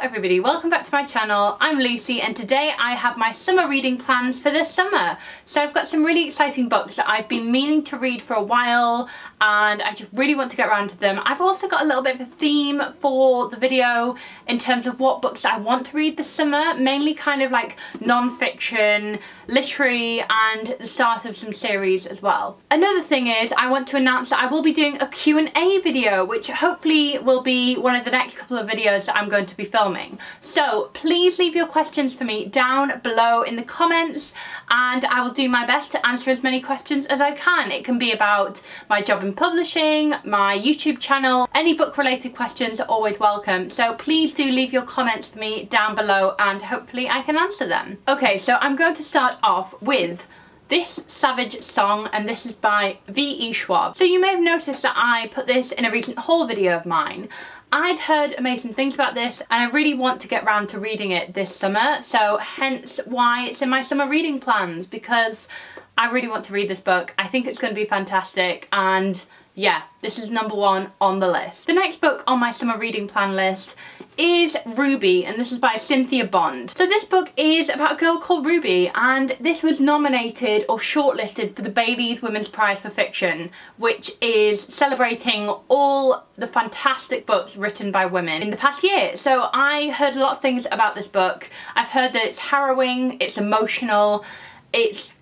everybody, welcome back to my channel. I'm Lucy and today I have my summer reading plans for this summer. So I've got some really exciting books that I've been meaning to read for a while and I just really want to get around to them. I've also got a little bit of a theme for the video in terms of what books I want to read this summer, mainly kind of like non-fiction, literary and the start of some series as well. Another thing is I want to announce that I will be doing a Q&A video, which hopefully will be one of the next couple of videos that I'm going to be filming. So please leave your questions for me down below in the comments and I will do my best to answer as many questions as I can. It can be about my job in publishing, my YouTube channel, any book related questions are always welcome. So please do leave your comments for me down below and hopefully I can answer them. Okay, so I'm going to start off with this Savage song, and this is by V.E. Schwab. So you may have noticed that I put this in a recent haul video of mine. I'd heard amazing things about this and I really want to get round to reading it this summer, so hence why it's in my summer reading plans, because I really want to read this book. I think it's going to be fantastic and yeah, this is number one on the list. The next book on my summer reading plan list is Ruby, and this is by Cynthia Bond. So this book is about a girl called Ruby, and this was nominated or shortlisted for the Bailey's Women's Prize for Fiction, which is celebrating all the fantastic books written by women in the past year. So I heard a lot of things about this book. I've heard that it's harrowing, it's emotional, it's,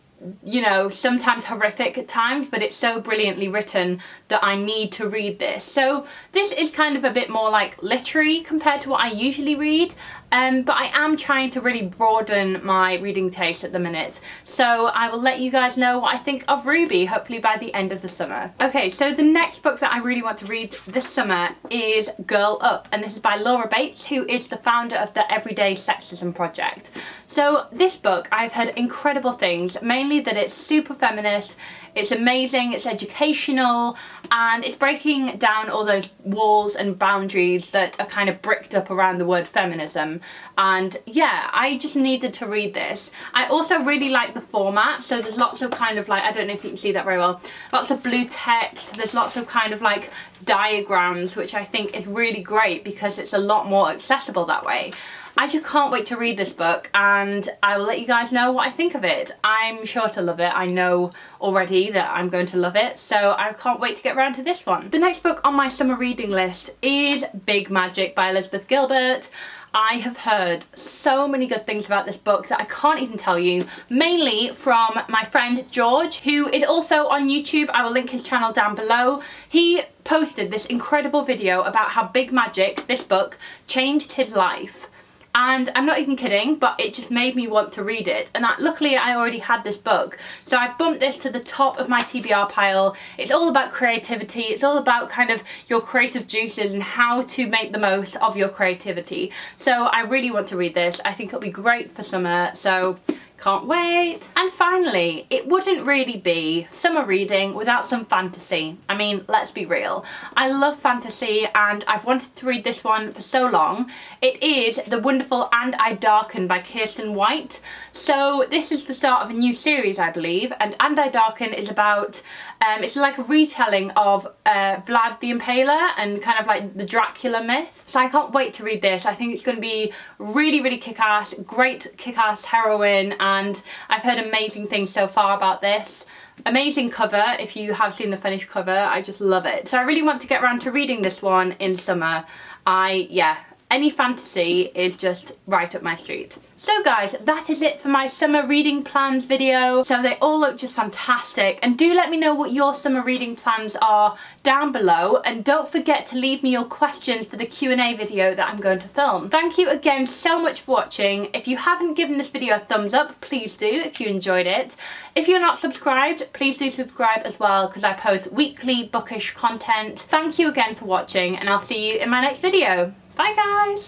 you know, sometimes horrific at times, but it's so brilliantly written that I need to read this. So this is kind of a bit more like literary compared to what I usually read, but I am trying to really broaden my reading taste at the minute. So I will let you guys know what I think of Ruby, hopefully by the end of the summer. Okay, so the next book that I really want to read this summer is Girl Up, and this is by Laura Bates, who is the founder of the Everyday Sexism Project. So this book, I've heard incredible things, mainly that it's super feminist, it's amazing, it's educational, and it's breaking down all those walls and boundaries that are kind of bricked up around the word feminism. And yeah, I just needed to read this. I also really like the format, so there's lots of kind of like, I don't know if you can see that very well, lots of blue text, there's lots of kind of like diagrams, which I think is really great because it's a lot more accessible that way. I just can't wait to read this book and I will let you guys know what I think of it. I'm sure to love it. I know already that I'm going to love it, so I can't wait to get around to this one. The next book on my summer reading list is Big Magic by Elizabeth Gilbert. I have heard so many good things about this book that I can't even tell you, mainly from my friend George, who is also on YouTube. I will link his channel down below. He posted this incredible video about how Big Magic, this book, changed his life. And I'm not even kidding, but it just made me want to read it. And luckily I already had this book, so I bumped this to the top of my TBR pile. It's all about creativity, it's all about kind of your creative juices and how to make the most of your creativity. So I really want to read this. I think it'll be great for summer, so can't wait. And finally, it wouldn't really be summer reading without some fantasy. I mean, let's be real. I love fantasy and I've wanted to read this one for so long. It is The Wonderful and I Darken by Kirsten White. So this is the start of a new series, I believe, and I Darken is about, it's like a retelling of Vlad the Impaler and kind of like the Dracula myth. So I can't wait to read this. I think it's going to be really, really kick-ass, great kick-ass heroine, and I've heard amazing things so far about this. Amazing cover, if you have seen the finished cover, I just love it. So I really want to get around to reading this one in summer. Yeah, any fantasy is just right up my street. So guys, that is it for my summer reading plans video. So they all look just fantastic, and do let me know what your summer reading plans are down below, and don't forget to leave me your questions for the Q&A video that I'm going to film. Thank you again so much for watching. If you haven't given this video a thumbs up, please do if you enjoyed it. If you're not subscribed, please do subscribe as well, because I post weekly bookish content. Thank you again for watching and I'll see you in my next video. Bye guys!